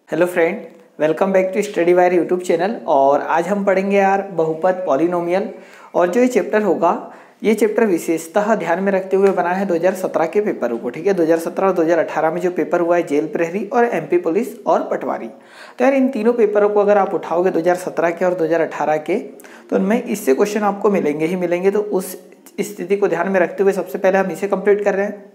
Hello friend, welcome back to Study Wire YouTube channel. और आज हम पढ़ेंगे यार बहुपद पॉलिनोमियल। और जो ये चैप्टर होगा, ये चैप्टर विशेषतः ध्यान में रखते हुए बना है 2017 के पेपरों को। ठीक है, 2017 और 2018 में जो पेपर हुआ है जेल प्रहरी और एमपी पुलिस और पटवारी, तो यार इन तीनों पेपरों को अगर आप उठाओगे 2017 के और 2018 के, तो उनमें इससे क्वेश्चन आपको मिलेंगे ही मिलेंगे। तो उस स्थिति को ध्यान में रखते हुए सबसे पहले हम इसे कंप्लीट कर रहे हैं।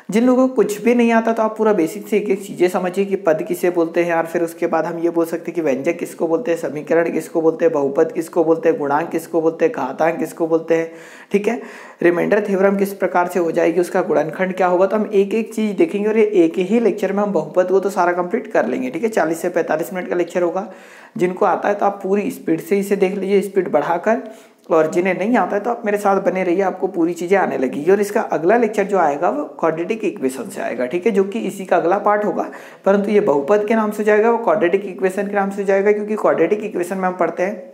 जिन लोगों को कुछ भी नहीं आता तो आप पूरा बेसिक से एक एक चीज़ें समझिए कि पद किसे बोलते हैं यार। फिर उसके बाद हम ये बोल सकते हैं कि व्यंजक किसको बोलते हैं, समीकरण किसको बोलते हैं, बहुपद किसको बोलते हैं, गुणांक किसको बोलते हैं, घातांक किसको बोलते हैं। ठीक है, रिमाइंडर थ्योरम किस प्रकार से हो जाएगी, उसका गुणनखंड क्या होगा। तो हम एक एक चीज़ देखेंगे और ये एक ही लेक्चर में हम बहुपद को तो सारा कंप्लीट कर लेंगे। ठीक है, 40 से 45 मिनट का लेक्चर होगा। जिनको आता है तो आप पूरी स्पीड से इसे देख लीजिए, स्पीड बढ़ाकर। और जिन्हें नहीं आता है तो आप मेरे साथ बने रहिए, आपको पूरी चीज़ें आने लगेगी। और इसका अगला लेक्चर जो आएगा वो क्वाड्रेटिक इक्वेशन से आएगा। ठीक है, जो कि इसी का अगला पार्ट होगा, परंतु ये बहुपद के नाम से जाएगा, वो क्वाड्रेटिक इक्वेशन के नाम से जाएगा। क्योंकि क्वाड्रेटिक इक्वेशन में हम पढ़ते हैं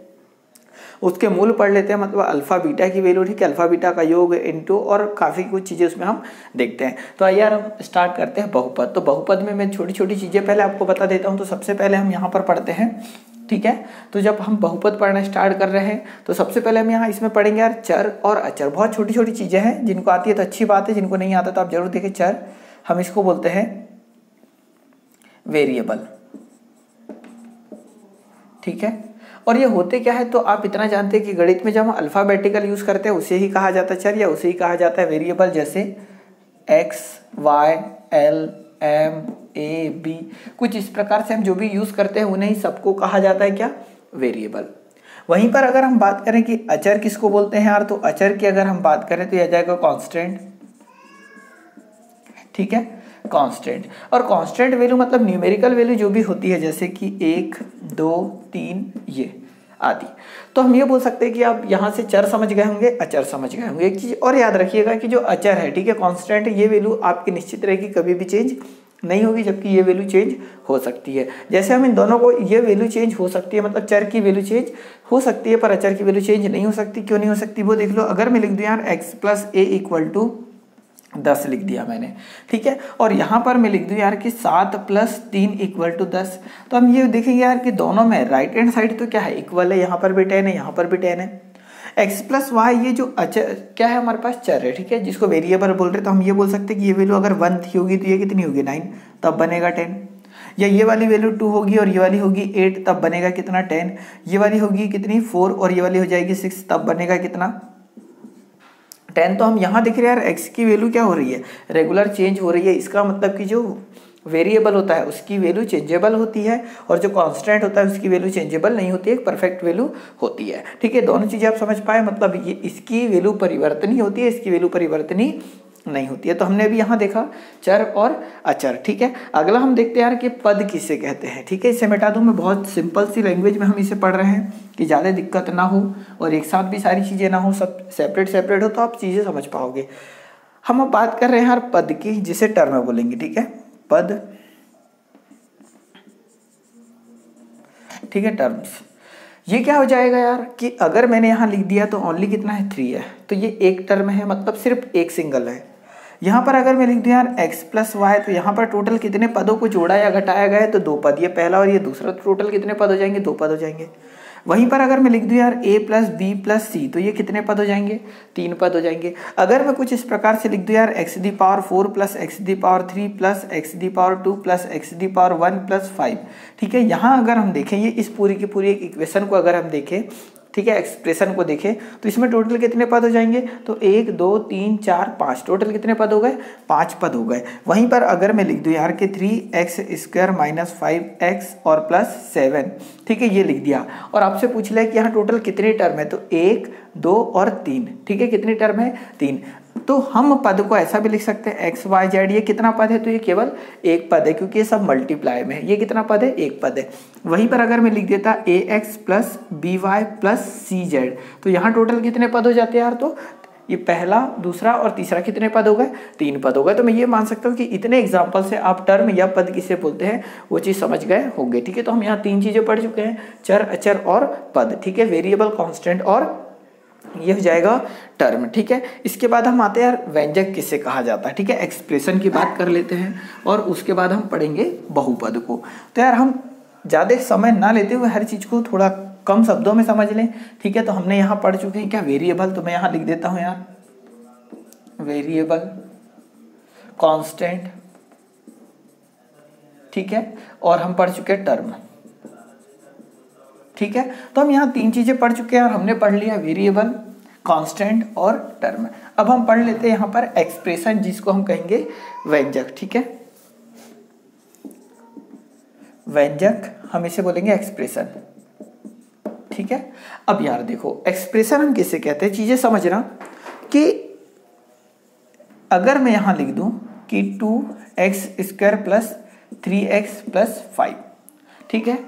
उसके मूल पढ़ लेते हैं, मतलब अल्फा बीटा की वैल्यू। ठीक है, अल्फा बीटा का योग इनटू और काफ़ी कुछ चीज़ें उसमें हम देखते हैं। तो आइए यार हम स्टार्ट करते हैं बहुपद। तो बहुपद में मैं छोटी छोटी चीज़ें पहले आपको बता देता हूँ। तो सबसे पहले हम यहाँ पर पढ़ते हैं। ठीक है, तो जब हम बहुपद पढ़ना स्टार्ट कर रहे हैं तो सबसे पहले हम यहाँ इसमें पढ़ेंगे यार चर और अचर। बहुत छोटी छोटी चीज़ें हैं, जिनको आती है तो अच्छी बात है, जिनको नहीं आता तो आप जरूर देखें। चर हम इसको बोलते हैं वेरिएबल। ठीक है, और ये होते क्या है तो आप इतना जानते हैं कि गणित में जब हम अल्फाबेटिकल यूज करते हैं उसे ही कहा जाता है चर, या उसे ही कहा जाता है वेरिएबल। जैसे एक्स, वाई, एल, एम, ए, बी, कुछ इस प्रकार से हम जो भी यूज करते हैं उन्हें ही सबको कहा जाता है क्या, वेरिएबल। वहीं पर अगर हम बात करें कि अचर किसको बोलते हैं यार, तो अचर की अगर हम बात करें तो यह जाएगा कांस्टेंट। ठीक है, कांस्टेंट। और कांस्टेंट वैल्यू मतलब न्यूमेरिकल वैल्यू जो भी होती है, जैसे कि 1, 2, 3 ये आदि। तो हम ये बोल सकते हैं कि आप यहाँ से चर समझ गए होंगे, अचर समझ गए होंगे। एक चीज और याद रखिएगा कि जो अचर है, ठीक है, कांस्टेंट, ये वैल्यू आपकी निश्चित रहेगी, कभी भी चेंज नहीं होगी, जबकि ये वैल्यू चेंज हो सकती है। जैसे हम इन दोनों को, ये वैल्यू चेंज हो सकती है, मतलब चर की वैल्यू चेंज हो सकती है पर अचर की वैल्यू चेंज नहीं हो सकती। क्यों नहीं हो सकती वो देख लो। अगर मैं लिख दूं यार x plus A equal to 10 लिख दिया मैंने। ठीक है, और यहाँ पर मैं लिख दूं यार कि 7 प्लस 3 इक्वल टू 10, तो हम ये देखेंगे यार कि दोनों में राइट हैंड साइड तो क्या है, इक्वल है। यहाँ पर भी 10 है, यहाँ पर भी 10 है। एक्स प्लस वाई ये जो अचर क्या है हमारे पास, चर है। ठीक है, जिसको वेरिएबल बोल रहे हैं। तो हम ये बोल सकते हैं कि ये वैल्यू अगर 1 थी होगी तो ये कितनी होगी, 9, तब बनेगा 10। या ये वाली वैल्यू 2 होगी और ये वाली होगी 8, तब बनेगा कितना, 10। ये वाली होगी कितनी, 4, और ये वाली हो जाएगी 6, तब बनेगा कितना, 10। तो हम यहाँ देख रहे हैं यार एक्स की वैल्यू क्या हो रही है, रेगुलर चेंज हो रही है। इसका मतलब कि जो वेरिएबल होता है उसकी वैल्यू चेंजेबल होती है, और जो कांस्टेंट होता है उसकी वैल्यू चेंजेबल नहीं होती है, एक परफेक्ट वैल्यू होती है। ठीक है, दोनों चीजें आप समझ पाए, मतलब ये इसकी वैल्यू परिवर्तनीय होती है, इसकी वैल्यू परिवर्तनीय नहीं होती है। तो हमने अभी यहाँ देखा चर और अचर। ठीक है, अगला हम देखते हैं यार कि पद किसे कहते हैं। ठीक है, इसे मिटा दूं, मैं बहुत सिंपल सी लैंग्वेज में हम इसे पढ़ रहे हैं कि ज़्यादा दिक्कत ना हो और एक साथ भी सारी चीज़ें ना हो, सब सेपरेट सेपरेट हो, तो आप चीज़ें समझ पाओगे। हम अब बात कर रहे हैं यार पद की, जिसे टर्म बोलेंगे। ठीक है, पद। ठीक है, टर्म्स। ये क्या हो जाएगा यार कि अगर मैंने यहाँ लिख दिया तो ओनली कितना है, 3 है, तो ये एक टर्म है, मतलब सिर्फ एक सिंगल है। यहाँ पर अगर मैं लिख दूँ यार x प्लस वाई, तो यहाँ पर टोटल कितने पदों को जोड़ा या घटाया गया है, तो 2 पद, ये पहला और ये दूसरा। टोटल कितने पद हो जाएंगे, 2 पद हो जाएंगे। वहीं पर अगर मैं लिख दूँ यार a प्लस बी प्लस सी, तो ये कितने पद हो जाएंगे, 3 पद हो जाएंगे। अगर मैं कुछ इस प्रकार से लिख दूँ यार x the power 4 plus x the power 3 plus x the power 2 plus x the power 1 plus 5। ठीक है, यहाँ अगर हम देखें ये इस पूरी की पूरी एक इक्वेशन को अगर हम देखें, ठीक है, एक्सप्रेशन को देखें, तो इसमें टोटल कितने पद हो जाएंगे, तो 1, 2, 3, 4, 5, टोटल कितने पद हो गए, 5 पद हो गए। वहीं पर अगर मैं लिख दूं यार कि 3x स्क्वायर माइनस 5x और प्लस 7, ठीक है, ये लिख दिया। और आपसे पूछ लिया कि यहाँ टोटल कितने टर्म है, तो 1, 2 और 3। ठीक है, कितनी टर्म है, 3। तो हम पद को ऐसा भी लिख सकते हैं एक्स वाई जेड, ये कितना पद है, तो ये केवल एक पद है, क्योंकि ये सब मल्टीप्लाई में है। ये कितना पद है, एक पद है। वहीं पर अगर मैं लिख देता A X plus B Y plus C Z, तो यहाँ टोटल कितने पद हो जाते हैं यार, तो ये पहला, दूसरा और तीसरा कितने पद हो गए, 3 पद हो गए। तो मैं ये मान सकता हूँ कि इतने एग्जाम्पल से आप टर्म या पद किसे बोलते हैं वो चीज़ समझ गए होंगे। ठीक है, तो हम यहाँ 3 चीज़ें पढ़ चुके हैं, चर, अचर और पद। ठीक है, वेरिएबल, कांस्टेंट और ये हो जाएगा टर्म, ठीक है। इसके बाद हम आते हैं यार व्यंजक किसे कहा जाता है, ठीक है। एक्सप्रेशन की बात कर लेते हैं और उसके बाद हम पढ़ेंगे बहुपद को। तो यार हम ज़्यादा समय ना लेते हुए हर चीज़ को थोड़ा कम शब्दों में समझ लें, ठीक है। तो हमने यहाँ पढ़ चुके हैं क्या, वेरिएबल, तो मैं यहाँ लिख देता हूँ यार वेरिएबल, कांस्टेंट, ठीक है। और हम पढ़ चुके हैं टर्म, ठीक है। तो हम यहाँ 3 चीजें पढ़ चुके हैं और हमने पढ़ लिया वेरिएबल, कांस्टेंट और टर्म। अब हम पढ़ लेते हैं यहाँ पर एक्सप्रेशन, जिसको हम कहेंगे व्यंजक, ठीक है। व्यंजक हम इसे बोलेंगे एक्सप्रेशन, ठीक है। अब यार देखो एक्सप्रेशन हम किसे कहते हैं, चीजें समझना कि अगर मैं यहां लिख दूं कि 2x² + 3x + 5, ठीक है,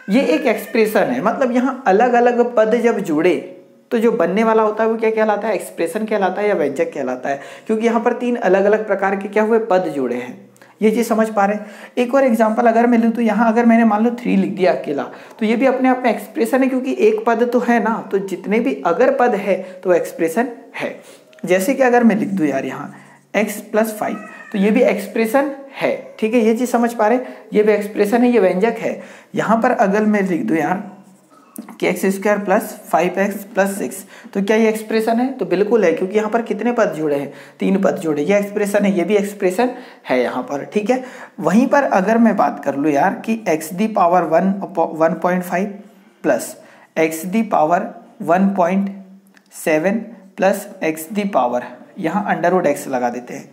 ये एक एक्सप्रेशन है। मतलब यहां अलग अलग पद जब जुड़े तो जो बनने वाला होता है वो क्या कहलाता है, एक्सप्रेशन कहलाता है या व्यंजक कहलाता है, क्योंकि यहाँ पर 3 अलग अलग प्रकार के क्या हुए, पद जुड़े हैं। ये चीज समझ पा रहे हैं। एक और एग्जांपल अगर मैं लूँ तो यहाँ अगर मैंने मान लो 3 लिख दिया अकेला, तो ये भी अपने आप में एक्सप्रेशन है, क्योंकि एक पद तो है ना, तो जितने भी अगर पद है तो एक्सप्रेशन है। जैसे कि अगर मैं लिख दूँ यार यहाँ x + 5, तो ये भी एक्सप्रेशन है, ठीक है। ये चीज समझ पा रहे, ये भी एक्सप्रेशन है, ये व्यंजक है। यहाँ पर अगर मैं लिख दूँ यार कि x² + 5x + 6, तो क्या ये एक्सप्रेशन है, तो बिल्कुल है, क्योंकि यहाँ पर कितने पद जुड़े हैं, 3 पद जुड़े, ये एक्सप्रेशन है, ये भी एक्सप्रेशन है यहाँ पर, ठीक है। वहीं पर अगर मैं बात कर लूँ यार कि x⁻1 1.5 + x⁻1.7 + x⁻, यहाँ √x लगा देते हैं।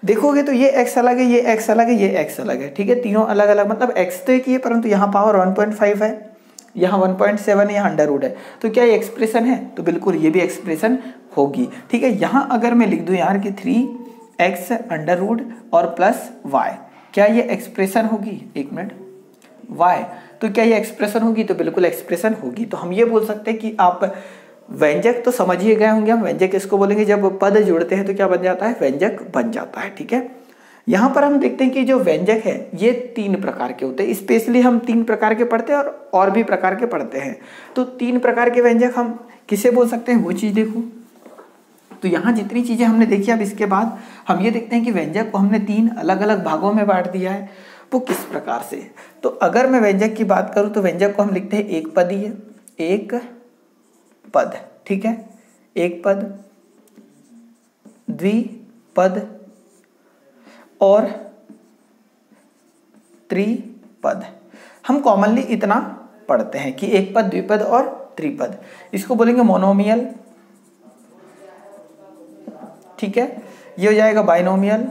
देखोगे तो ये x अलग है, ये x अलग है, ये x अलग है, ठीक है। तीनों अलग अलग, मतलब x तो एक ही है, परंतु यहाँ पावर 1.5 है, यहाँ 1.7 है, यहाँ √ है। तो क्या ये एक्सप्रेशन है, तो बिल्कुल ये भी एक्सप्रेशन होगी, ठीक है। यहाँ अगर मैं लिख दूँ यार कि 3x √ और +y, क्या ये एक्सप्रेशन होगी, एक मिनट, y, तो क्या ये एक्सप्रेशन होगी, तो बिल्कुल एक्सप्रेशन होगी। तो हम ये बोल सकते हैं कि आप व्यंजक तो समझ ही गए होंगे, हम व्यंजक किसको बोलेंगे, जब पद जुड़ते हैं तो क्या बन जाता है, व्यंजक बन जाता है, ठीक है। यहाँ पर हम देखते हैं कि जो व्यंजक है ये 3 प्रकार के होते हैं। स्पेशली हम 3 प्रकार के पढ़ते हैं और भी प्रकार के पढ़ते हैं। तो 3 प्रकार के व्यंजक हम किसे बोल सकते हैं, वो चीज़ देखो। तो यहाँ जितनी चीज़ें हमने देखी, अब इसके बाद हम ये देखते हैं कि व्यंजक को हमने 3 अलग अलग भागों में बांट दिया है, वो किस प्रकार से। तो अगर मैं व्यंजक की बात करूँ तो व्यंजक को हम लिखते हैं एक पदीय, एक पद, ठीक है, एक पद, द्विपद और त्रिपद। हम कॉमनली इतना पढ़ते हैं कि एक पद, द्विपद और त्रिपद। इसको बोलेंगे मोनोमियल, ठीक है। ये हो जाएगा बाइनोमियल,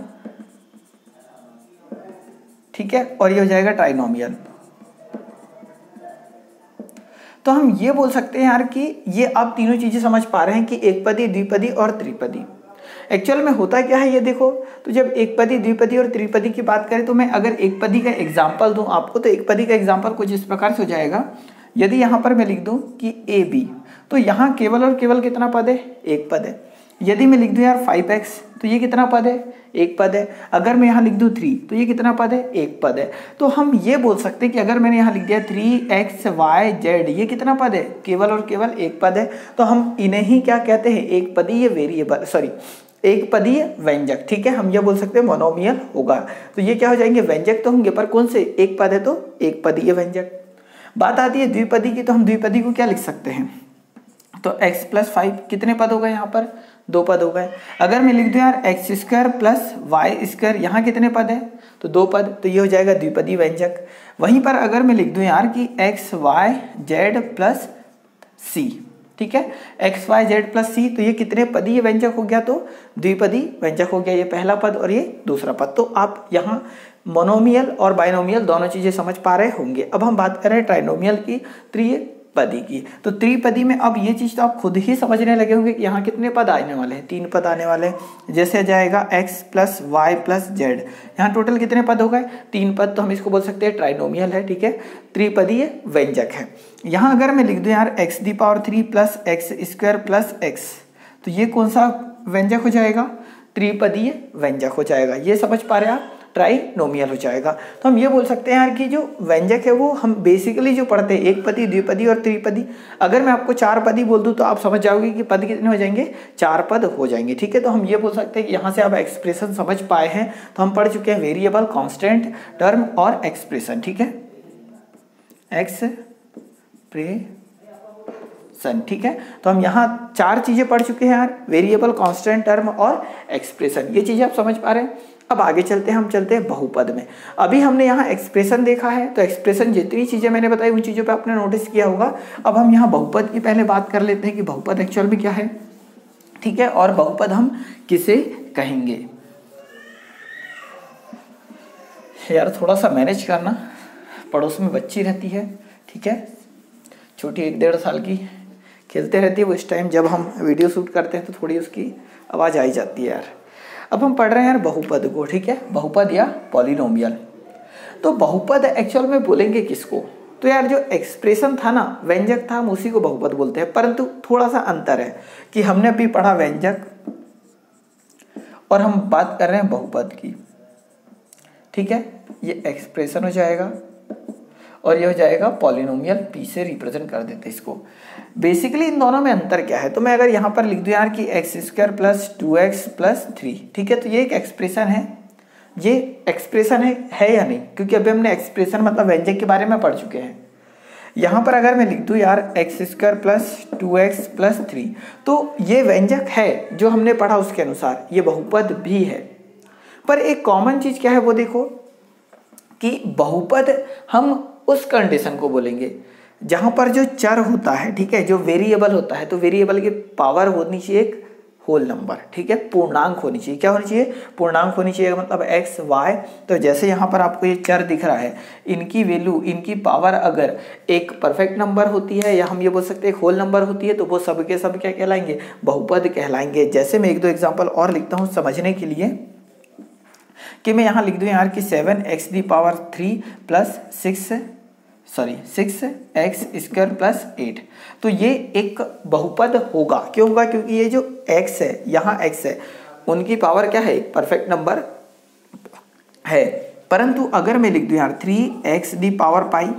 ठीक है, और ये हो जाएगा ट्राइनोमियल। तो हम ये बोल सकते हैं यार कि ये आप तीनों चीजें समझ पा रहे हैं कि एक पदी, द्विपदी और त्रिपदी। एक्चुअल में होता क्या है ये देखो, तो जब एक पदी, द्विपदी और त्रिपदी की बात करें तो मैं अगर एक पदी का एग्जाम्पल दूं आपको, तो एक पदी का एग्जाम्पल कुछ इस प्रकार से हो जाएगा। यदि यहाँ पर मैं लिख दूं कि AB, तो यहाँ केवल और केवल कितना पद है, एक पद है। यदि मैं लिख दूं यार 5x, तो ये कितना पद है, एक पद है। अगर मैं यहाँ लिख दूं 3, तो ये कितना पद है, एक पद है। तो हम ये बोल सकते हैं कि अगर मैंने यहाँ लिख दिया 3xyz, ये कितना पद है, केवल और केवल एक पद है। तो हम इन्हें ही क्या कहते हैं, एक पदीय वेरिएबल, सॉरी एक पदीय व्यंजक, ठीक है। हम ये बोल सकते हैं मोनोमियल होगा। तो ये क्या हो जाएंगे, व्यंजक तो होंगे, पर कौन से, एक पद है तो एक पदीय व्यंजक। बात आती है द्विपदी की, तो हम द्विपदी को क्या लिख सकते हैं, तो x + 5 कितने पद हो गए, यहाँ पर 2 पद हो गए। अगर मैं लिख दूं यार x² + y², यहाँ कितने पद है, तो 2 पद, तो ये हो जाएगा द्विपदी व्यंजक। वहीं पर अगर मैं लिख दूं यार कि x y z + c, ठीक है, x y z + c, तो ये कितने पदीय व्यंजक हो गया, तो द्विपदी व्यंजक हो गया, ये पहला पद और ये दूसरा पद। तो आप यहाँ मोनोमियल और बाइनोमियल दोनों चीजें समझ पा रहे होंगे। अब हम बात कर रहे हैं ट्राइनोमियल की, त्रिपदी की। तो त्रिपदी में अब ये चीज तो आप खुद ही समझने लगे होंगे कि यहाँ कितने पद आने वाले हैं, 3 पद आने वाले हैं। जैसे जाएगा x + y + z, यहाँ टोटल कितने पद हो गए, 3 पद। तो हम इसको बोल सकते हैं ट्राइनोमियल है, ठीक है, त्रिपदीय व्यंजक है। यहाँ अगर मैं लिख दूं यार x⁻³ + x² + x, तो ये कौन सा व्यंजक हो जाएगा, त्रिपदीय व्यंजक हो जाएगा। ये समझ पा रहे हैं आप। ट्राइनोमियल हो जाएगा। तो हम ये बोल सकते हैं यार कि जो व्यंजक है वो हम बेसिकली जो पढ़ते हैं एक पदी, द्विपदी और त्रिपदी। अगर मैं आपको 4 पदी बोल दूं तो आप समझ जाओगे कि पद कितने हो जाएंगे, 4 पद हो जाएंगे। ठीक है, तो हम ये बोल सकते हैं कि यहाँ से आप एक्सप्रेशन समझ पाए हैं। तो हम पढ़ चुके हैं वेरिएबल, कांस्टेंट, टर्म और एक्सप्रेशन। ठीक है, एक्सप्रेशन। ठीक है, तो हम यहाँ 4 चीजें पढ़ चुके हैं यार, वेरिएबल, कांस्टेंट, टर्म और एक्सप्रेशन। ये चीजें आप समझ पा रहे हैं। अब आगे चलते हैं, हम चलते हैं बहुपद में। अभी हमने यहाँ एक्सप्रेशन देखा है, तो एक्सप्रेशन जितनी चीजें मैंने बताई उन चीजों पे आपने नोटिस किया होगा। अब हम यहाँ बहुपद की पहले बात कर लेते हैं कि बहुपद एक्चुअल में क्या है। ठीक है, और बहुपद हम किसे कहेंगे। यार थोड़ा सा मैनेज करना, पड़ोस में बच्ची रहती है, ठीक है, छोटी 1-1.5 साल की, खेलते रहती है। वो इस टाइम जब हम वीडियो शूट करते हैं तो थोड़ी उसकी आवाज़ आई जाती है यार। अब हम पढ़ रहे हैं यार बहुपद को। ठीक है, बहुपद या पॉलिनोमियल। तो बहुपद एक्चुअल में बोलेंगे किसको, तो यार जो एक्सप्रेशन था ना, व्यंजक था, हम उसी को बहुपद बोलते हैं। परंतु थोड़ा सा अंतर है कि हमने अभी पढ़ा व्यंजक और हम बात कर रहे हैं बहुपद की। ठीक है, ये एक्सप्रेशन हो जाएगा और ये हो जाएगा पॉलिनोमियल। पी से रिप्रेजेंट कर देते हैं इसको। बेसिकली इन दोनों में अंतर क्या है, तो मैं अगर यहाँ पर लिख दूं यार कि x² + 2x + 3, ठीक है, तो ये एक एक्सप्रेशन है। ये एक्सप्रेशन है या नहीं, क्योंकि अभी हमने एक्सप्रेशन मतलब व्यंजक के बारे में पढ़ चुके हैं। यहाँ पर अगर मैं लिख दूं यार x² + 2x + 3, तो ये व्यंजक है जो हमने पढ़ा उसके अनुसार, ये बहुपद भी है। पर एक कॉमन चीज क्या है वो देखो कि बहुपद हम उस कंडीशन को बोलेंगे जहां पर जो चर होता है, ठीक है, जो वेरिएबल होता है, तो वेरिएबल की पावर होनी चाहिए एक होल नंबर। ठीक है, पूर्णांक होनी चाहिए। क्या होनी चाहिए, पूर्णांक होनी चाहिए, मतलब x, y। तो जैसे यहाँ पर आपको ये चर दिख रहा है, इनकी वैल्यू, इनकी पावर अगर एक परफेक्ट नंबर होती है या हम ये बोल सकते हैं एक होल नंबर होती है, तो वो सब के सब क्या कहलाएंगे, बहुपद कहलाएंगे। जैसे मैं 1-2 एग्जाम्पल और लिखता हूँ समझने के लिए, कि मैं यहाँ लिख दूं यार कि 7x³ + 6x² + 8, तो ये एक बहुपद होगा। क्यों होगा, क्योंकि ये जो x है, यहाँ x है, उनकी पावर क्या है, एक परफेक्ट नंबर है। परंतु अगर मैं लिख दूं यार 3x⁵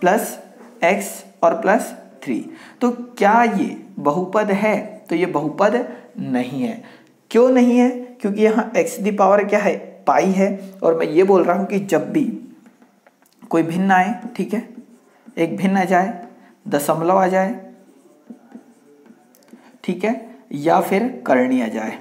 + x और +3, तो क्या ये बहुपद है, तो ये बहुपद नहीं है। क्यों नहीं है, क्योंकि यहाँ x⁵ क्या है, पाई है। और मैं ये बोल रहा हूं कि जब भी कोई भिन्न आए, ठीक है, एक भिन्न आ जाए, दशमलव आ जाए, ठीक है, या फिर करणी आ जाए,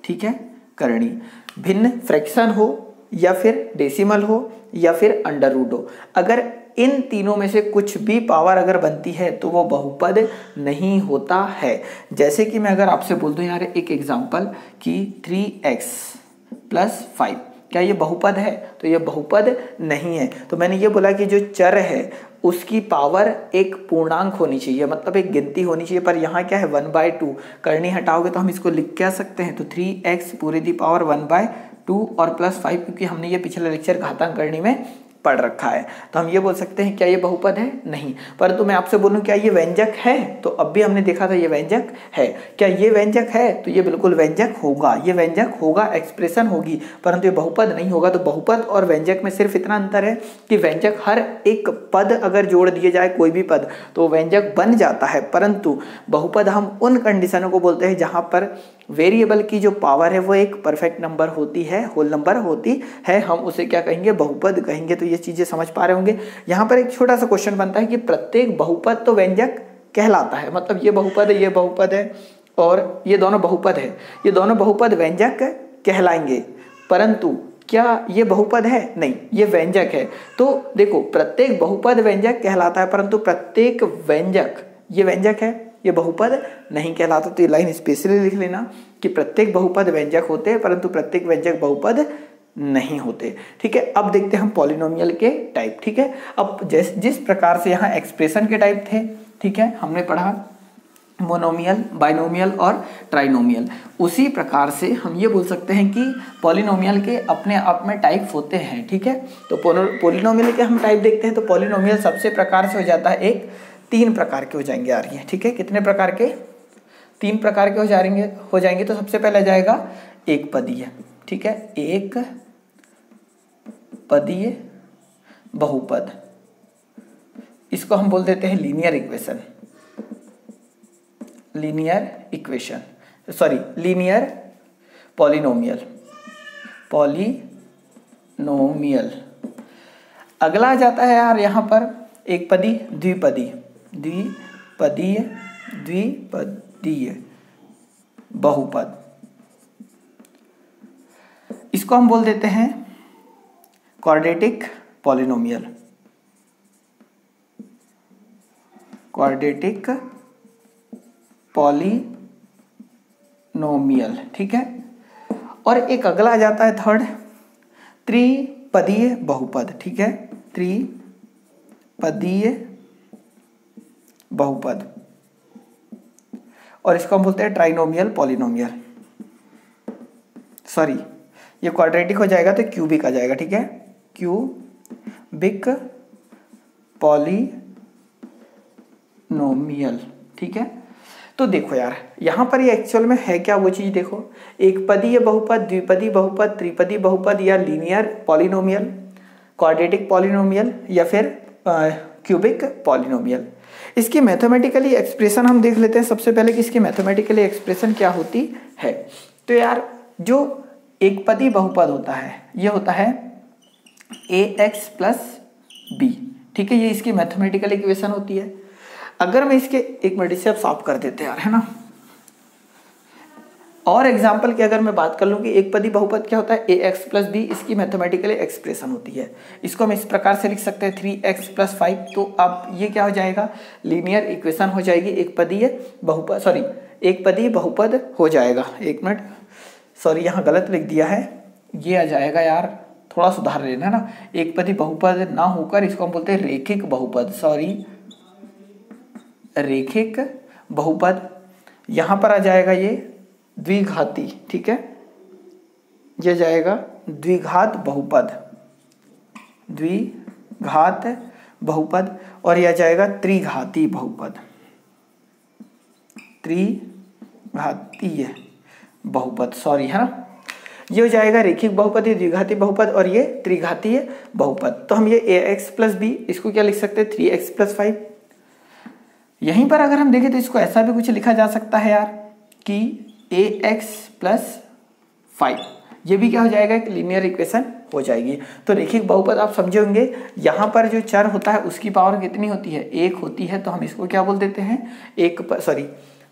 ठीक है, करणी, भिन्न फ्रैक्शन हो या फिर डेसिमल हो या फिर अंडर रूट हो, अगर इन तीनों में से कुछ भी पावर अगर बनती है तो वो बहुपद नहीं होता है। जैसे कि मैं अगर आपसे बोल दूं यार एक एग्जांपल कि 3x + 5, क्या ये बहुपद है, तो ये बहुपद नहीं है। तो मैंने ये बोला कि जो चर है उसकी पावर एक पूर्णांक होनी चाहिए, मतलब एक गिनती होनी चाहिए। पर यहाँ क्या है, 1/2, करनी हटाओगे तो हम इसको लिख क्या सकते हैं, तो 3x पूरी दी पावर 1/2 और +5, क्योंकि हमने ये पिछले लेक्चर घातांक करनी में पढ़ रखा है। तो हम ये बोल सकते हैं क्या ये बहुपद है, नहीं। परंतु मैं आपसे बोलूं क्या ये व्यंजक है, तो अब भी हमने देखा था ये व्यंजक है। क्या ये व्यंजक है, तो ये बिल्कुल व्यंजक होगा, ये व्यंजक होगा, एक्सप्रेशन होगी, परंतु ये बहुपद नहीं होगा। तो बहुपद और व्यंजक में सिर्फ इतना अंतर है कि व्यंजक हर एक पद अगर जोड़ दिए जाए, कोई भी पद, तो व्यंजक बन जाता है। परंतु बहुपद हम उन कंडीशनों को बोलते हैं जहां पर वेरिएबल की जो पावर है वो एक परफेक्ट नंबर होती है, होल नंबर होती है, हम उसे क्या कहेंगे, बहुपद कहेंगे। तो ये चीजें समझ पा रहे होंगे। यहाँ पर एक छोटा सा क्वेश्चन बनता है कि प्रत्येक बहुपद तो व्यंजक कहलाता है, मतलब ये बहुपद है, ये बहुपद है और ये दोनों बहुपद है, ये दोनों बहुपद व्यंजक कहलाएंगे, परंतु क्या ये बहुपद है, नहीं, ये व्यंजक है। तो देखो प्रत्येक बहुपद व्यंजक कहलाता है, परंतु प्रत्येक व्यंजक, ये व्यंजक है, ये बहुपद नहीं कहलाता। तो ये लाइन स्पेशली लिख लेना कि प्रत्येक बहुपद व्यंजक होते हैं, परंतु प्रत्येक व्यंजक बहुपद नहीं होते। ठीक है, अब देखते हैं हम पॉलिनोमियल के टाइप। ठीक है, अब जिस प्रकार से यहाँ एक्सप्रेशन के टाइप थे, ठीक है, हमने पढ़ा मोनोमियल, बाइनोमियल और ट्राइनोमियल, उसी प्रकार से हम ये बोल सकते हैं कि पॉलिनोमियल के अपने आप में टाइप होते हैं। ठीक है, तो पॉलिनोमियल के हम टाइप देखते हैं, तो पॉलिनोमियल सबसे प्रकार से हो जाता है एक, 3 प्रकार के हो जाएंगे यार ये। ठीक है, कितने प्रकार के, 3 प्रकार के हो जाएंगे। तो सबसे पहले जाएगा एक पदीय, ठीक है, एक पदीय बहुपद, इसको हम बोल देते हैं लीनियर इक्वेशन, लीनियर पॉलिनोमियल। अगला आ जाता है यार यहाँ पर एक पदी द्विपदीय बहुपद, इसको हम बोल देते हैं क्वाड्रेटिक पॉलिनोमियल, ठीक है। और एक अगला आ जाता है थर्ड त्रिपदीय बहुपद, ठीक है, त्रिपदीय बहुपद, और इसको हम बोलते हैं ट्राइनोमियल पॉलिनोमियल। सॉरी, ये क्वाड्रेटिक हो जाएगा तो क्यूबिक आ जाएगा, ठीक है, क्यूबिक पॉलिनोमियल, ठीक है। तो देखो यार यहाँ पर ये एक्चुअल में है क्या वो चीज देखो, एक पदीय बहुपद, द्विपदी बहुपद, त्रिपदी बहुपद, या लीनियर पॉलिनोमियल, क्वाड्रेटिक पॉलिनोमियल, या फिर क्यूबिक पॉलिनोमियल। इसकी मैथमेटिकली एक्सप्रेशन हम देख लेते हैं सबसे पहले कि इसकी मैथमेटिकली एक्सप्रेशन क्या होती है। तो यार जो एक पदी बहुपद होता है ये होता है ax प्लस बी, ठीक है, ये इसकी मैथमेटिकल इक्वेशन होती है। अगर मैं इसके एक मिनट से अब सॉल्व कर देते हैं यार, है ना। और एग्जाम्पल की अगर मैं बात कर लूँ कि एक पदी बहुपद क्या होता है ax प्लस बी, इसकी मैथमेटिकली एक्सप्रेशन होती है। इसको हम इस प्रकार से लिख सकते हैं 3x प्लस 5। तो अब ये क्या हो जाएगा, लीनियर इक्वेशन हो जाएगी, एक पदी बहुपद हो जाएगा। एक मिनट, सॉरी यहाँ गलत लिख दिया है, ये आ जाएगा यार, थोड़ा सुधार लेना है ना, एक पदी बहुपद ना होकर इसको हम बोलते हैं रेखिक बहुपद, रेखिक बहुपद। यहाँ पर आ जाएगा ये द्विघाती, ठीक है, ये जाएगा द्विघात बहुपद, और यह जाएगा त्रिघाती बहुपद, सॉरी, है ना। ये हो जाएगा रेखिक बहुपद, ये द्विघाती बहुपद, और ये त्रिघातीय बहुपद। तो हम ये ax प्लस बी, इसको क्या लिख सकते हैं 3x प्लस 5। यहीं पर अगर हम देखें तो इसको ऐसा भी कुछ लिखा जा सकता है यार कि ax प्लस 5, ये भी क्या हो जाएगा, एक लीनियर इक्वेशन हो जाएगी। तो रेखिक बहुपद आप समझे होंगे, यहाँ पर जो चर होता है उसकी पावर कितनी होती है, 1 होती है, तो हम इसको क्या बोल देते हैं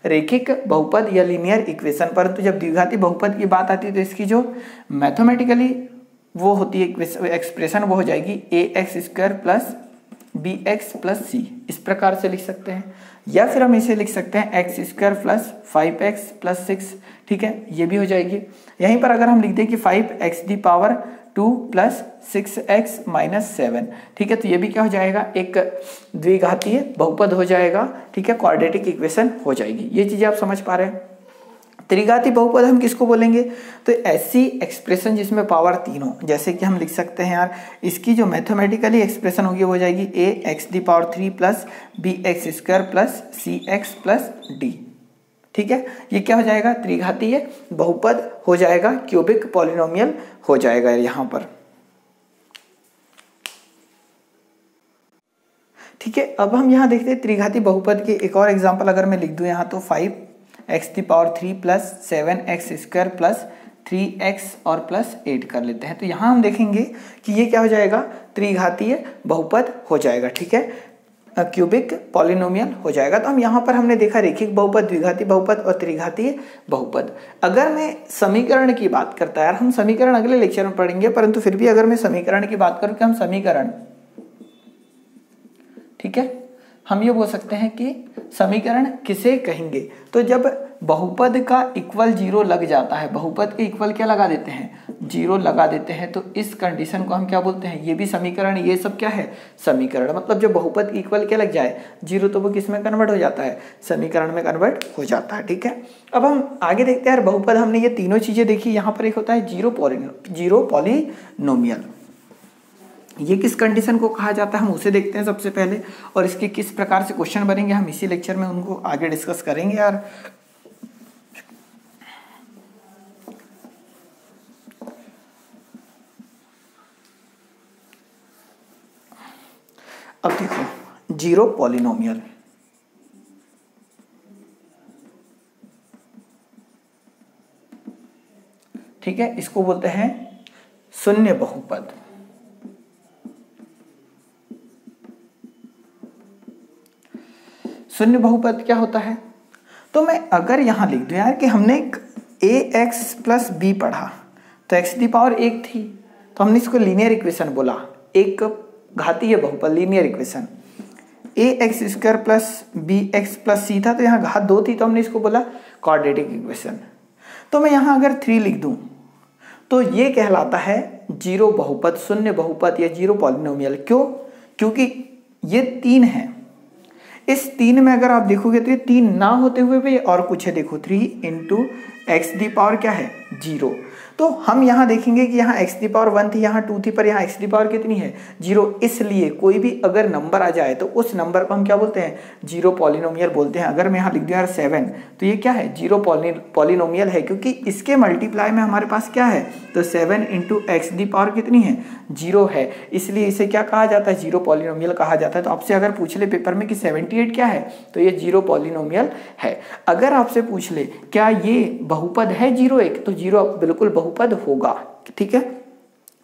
रेखिक बहुपद या लीनियर इक्वेशन। परंतु जब द्विघाती बहुपद की बात आती है तो इसकी जो मैथमेटिकली वो होती है एक्सप्रेशन, वो हो जाएगी ax square plus bx plus c, इस प्रकार से लिख सकते हैं। या फिर हम इसे लिख सकते हैं x square plus 5x plus 6, ठीक है, ये भी हो जाएगी। यहीं पर अगर हम लिख दें कि 5x the power 2 plus 6x minus 7, ठीक है, तो ये भी क्या हो जाएगा, एक द्विघातीय बहुपद हो जाएगा, ठीक है, क्वाड्रेटिक इक्वेशन हो जाएगी। ये चीजें आप समझ पा रहे हैं। त्रिघाती बहुपद हम किसको बोलेंगे, तो ऐसी एक्सप्रेशन जिसमें पावर 3 हो, जैसे कि हम लिख सकते हैं यार, इसकी जो मैथमेटिकली एक्सप्रेशन होगी वो हो जाएगी ax the power 3 plus bx square plus cx plus d, ठीक है। ये क्या हो जाएगा, त्रिघातीय बहुपद हो जाएगा, क्यूबिक पॉलिनोमियल हो जाएगा यहाँ पर, ठीक है। अब हम यहाँ देखते हैं त्रिघाती बहुपद के एक और एग्जांपल अगर मैं लिख दूं यहाँ, तो 5x the power 3 plus 7x square plus 3x और प्लस 8 कर लेते हैं। तो यहाँ हम देखेंगे कि ये क्या हो जाएगा, त्रिघातीय बहुपद हो जाएगा, ठीक है, क्यूबिक पॉलिनोमियल हो जाएगा। तो हम यहाँ पर हमने देखा रेखिक बहुपद, द्विघाती बहुपद और त्रिघातीय बहुपद। अगर मैं समीकरण की बात करता है यार, हम समीकरण अगले लेक्चर में पढ़ेंगे, परंतु फिर भी अगर मैं समीकरण की बात करूँ कि हम समीकरण, ठीक है, हम ये बोल सकते हैं कि समीकरण किसे कहेंगे, तो जब बहुपद का इक्वल 0 लग जाता है, बहुपद के इक्वल क्या लगा देते हैं, 0 लगा देते हैं, तो इस कंडीशन को हम क्या बोलते हैं, ये भी समीकरण, ये सब क्या है, समीकरण। मतलब जब बहुपद इक्वल क्या लग जाए, 0, तो वो किस में कन्वर्ट हो जाता है, समीकरण में कन्वर्ट हो जाता है, ठीक है। अब हम आगे देखते हैं यार, बहुपद हमने ये तीनों चीजें देखी। यहाँ पर एक होता है जीरो पॉलिनोमियल, ये किस कंडीशन को कहा जाता है हम उसे देखते हैं सबसे पहले, और इसके किस प्रकार से क्वेश्चन बनेंगे हम इसी लेक्चर में उनको आगे डिस्कस करेंगे यार। अब देखो जीरो पॉलिनोमियल, ठीक है, इसको बोलते हैं शून्य बहुपद। शून्य बहुपद क्या होता है? तो मैं अगर यहां लिख दूं यार कि हमने ax प्लस बी पढ़ा तो x दी पावर 1 थी, तो हमने इसको लीनियर इक्वेशन बोला, एक घातीय बहुपद linear equation. ax square plus bx plus c था, तो यहाँ घात 2 थी, तो हमने इसको बोला क्वाड्रेटिक इक्वेशन। तो मैं यहाँ अगर 3 लिख दूं तो ये कहलाता है जीरो बहुपद, शून्य बहुपद या जीरो पॉलिनोमियल। क्यों? क्योंकि ये 3 है, इस 3 में अगर आप देखोगे तो ये 3 ना होते हुए भी और कुछ है, देखो 3 इंटू एक्स दी पावर क्या है 0। तो हम यहाँ देखेंगे कि यहाँ x दी पावर 1 थी, यहाँ 2 थी, पर यहाँ x दी पावर कितनी है 0। इसलिए कोई भी अगर नंबर आ जाए तो उस नंबर को हम क्या बोलते हैं, जीरो पॉलिनोमियल बोलते हैं। अगर मैं यहाँ लिख दूँ यार 7, तो ये क्या है, जीरो पॉलिनोमियल है, क्योंकि इसके मल्टीप्लाई में हमारे पास क्या है, तो 7 इंटू एक्स दी पावर कितनी है 0 है, इसलिए इसे क्या कहा जाता है, जीरो पॉलिनोमियल कहा जाता है। तो आपसे अगर पूछ ले पेपर में कि 78 क्या है, तो ये जीरो पॉलिनोमियल है। अगर आपसे पूछ ले क्या ये बहुपद है 0 1, तो जीरो बिल्कुल बहुपद होगा। ठीक है,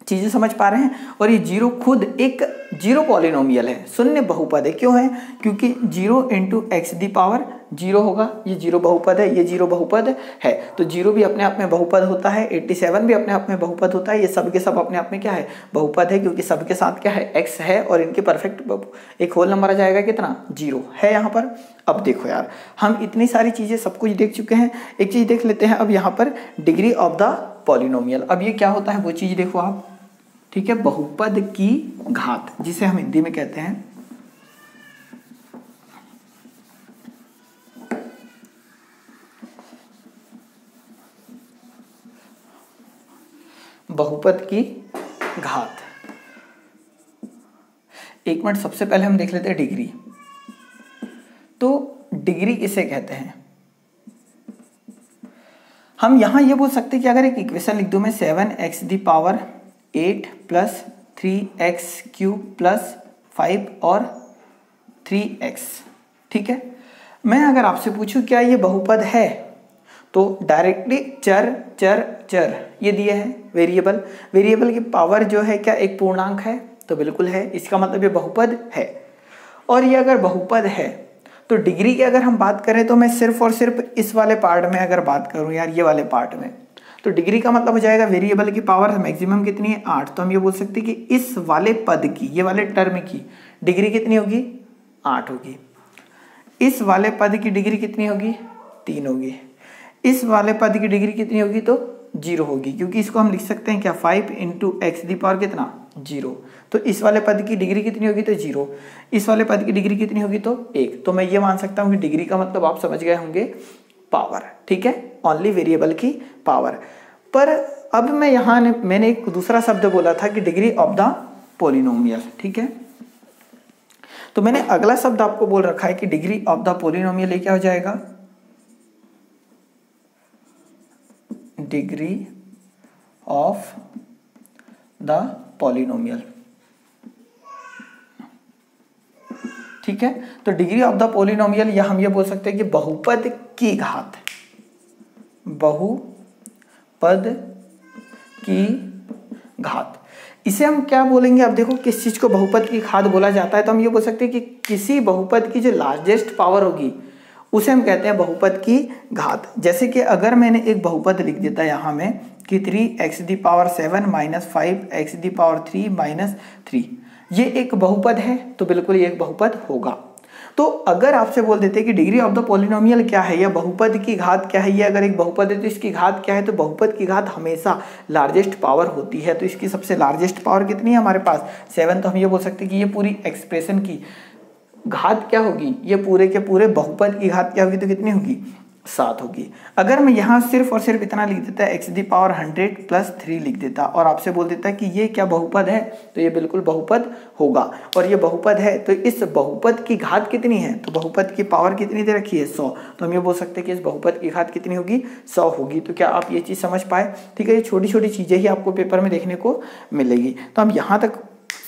चीजें समझ पा रहे हैं। और ये जीरो खुद एक जीरो पॉलिनोमियल है, शून्य बहुपद है। क्यों है? क्योंकि 0 इंटू एक्स दी पावर 0 होगा, ये जीरो बहुपद है, ये जीरो बहुपद है। तो जीरो भी अपने आप में बहुपद होता है, 87 भी अपने आप में बहुपद होता है, ये सब के सब अपने आप में क्या है, बहुपद है, क्योंकि सबके साथ क्या है, x है, और इनके परफेक्ट एक होल नंबर आ जाएगा कितना, 0 है यहाँ पर। अब देखो यार, हम इतनी सारी चीजें सब कुछ देख चुके हैं, एक चीज देख लेते हैं अब यहाँ पर, डिग्री ऑफ द पॉलिनोमियल। अब ये क्या होता है वो चीज देखो आप, ठीक है, बहुपद की घात, जिसे हम हिंदी में कहते हैं बहुपद की घात। एक मिनट, सबसे पहले हम देख लेते हैं डिग्री। तो डिग्री किसे कहते हैं? हम यहां ये बोल सकते हैं कि अगर एक इक्वेशन लिख दूं मैं 7x the power 8 plus 3x cube plus 5 और 3x, ठीक है, मैं अगर आपसे पूछूं क्या ये बहुपद है, तो डायरेक्टली चर चर चर ये दिए हैं, वेरिएबल, वेरिएबल की पावर जो है क्या एक पूर्णांक है, तो बिल्कुल है, इसका मतलब ये बहुपद है। और ये अगर बहुपद है तो डिग्री की अगर हम बात करें तो मैं सिर्फ और सिर्फ इस वाले पार्ट में अगर बात करूं यार, ये वाले पार्ट में, तो डिग्री का मतलब हो जाएगा वेरिएबल की पावर मैक्सिमम कितनी है 8। तो हम ये बोल सकते हैं कि इस वाले पद की, ये वाले टर्म की डिग्री कितनी होगी 8 होगी। इस वाले पद की डिग्री कितनी होगी 3 होगी। इस वाले पद की डिग्री कितनी होगी तो 0 होगी, क्योंकि इसको हम लिख सकते हैं क्या 5 इंटू एक्स दी पावर कितना 0। तो इस वाले पद की डिग्री कितनी होगी तो 0, इस वाले पद की डिग्री कितनी होगी तो 1। तो मैं ये मान सकता हूँ कि डिग्री का मतलब आप समझ गए होंगे पावर, ठीक है, ओनली वेरिएबल की पावर। पर अब मैं यहाँ मैंने एक दूसरा शब्द बोला था कि डिग्री ऑफ द पॉलिनोमियल, ठीक है, तो मैंने अगला शब्द आपको बोल रखा है कि डिग्री ऑफ द पॉलिनोमियल ये क्या हो जाएगा, डिग्री ऑफ द पॉलिनोमियल, ठीक है। तो डिग्री ऑफ द पॉलिनोमियल या हम ये बोल सकते हैं कि बहुपद की घात, बहुपद की घात, इसे हम क्या बोलेंगे, अब देखो किस चीज को बहुपद की घात बोला जाता है, तो हम ये बोल सकते हैं कि किसी बहुपद की जो लार्जेस्ट पावर होगी उसे हम कहते हैं बहुपद की घात। जैसे कि अगर मैंने एक बहुपद लिख देता यहाँ में कि 3x the power 7 minus 5x the power 3 minus 3, ये एक बहुपद है, तो बिल्कुल ये एक बहुपद होगा। तो अगर आपसे बोल देते कि डिग्री ऑफ द पॉलिनोमियल क्या है या बहुपद की घात क्या है, ये अगर एक बहुपद है तो इसकी घात क्या है, तो बहुपद की घात हमेशा लार्जेस्ट पावर होती है। तो इसकी सबसे लार्जेस्ट पावर कितनी है हमारे पास 7, तो हम ये बोल सकते हैं कि ये पूरी एक्सप्रेशन की घात क्या होगी, ये पूरे के पूरे बहुपद की घात क्या होगी, तो कितनी होगी 7 होगी। अगर मैं यहाँ सिर्फ और सिर्फ इतना लिख देता x दी पावर 100 प्लस 3 लिख देता और आपसे बोल देता कि ये क्या बहुपद है, तो ये बिल्कुल बहुपद होगा। और ये बहुपद है तो इस बहुपद की घात कितनी है, तो बहुपद की पावर कितनी दे रखी है 100, तो हम ये बोल सकते हैं कि इस बहुपद की घात कितनी होगी 100 होगी। तो क्या आप ये चीज़ समझ पाए? ठीक है, ये छोटी छोटी चीज़ें ही आपको पेपर में देखने को मिलेगी। तो हम यहाँ तक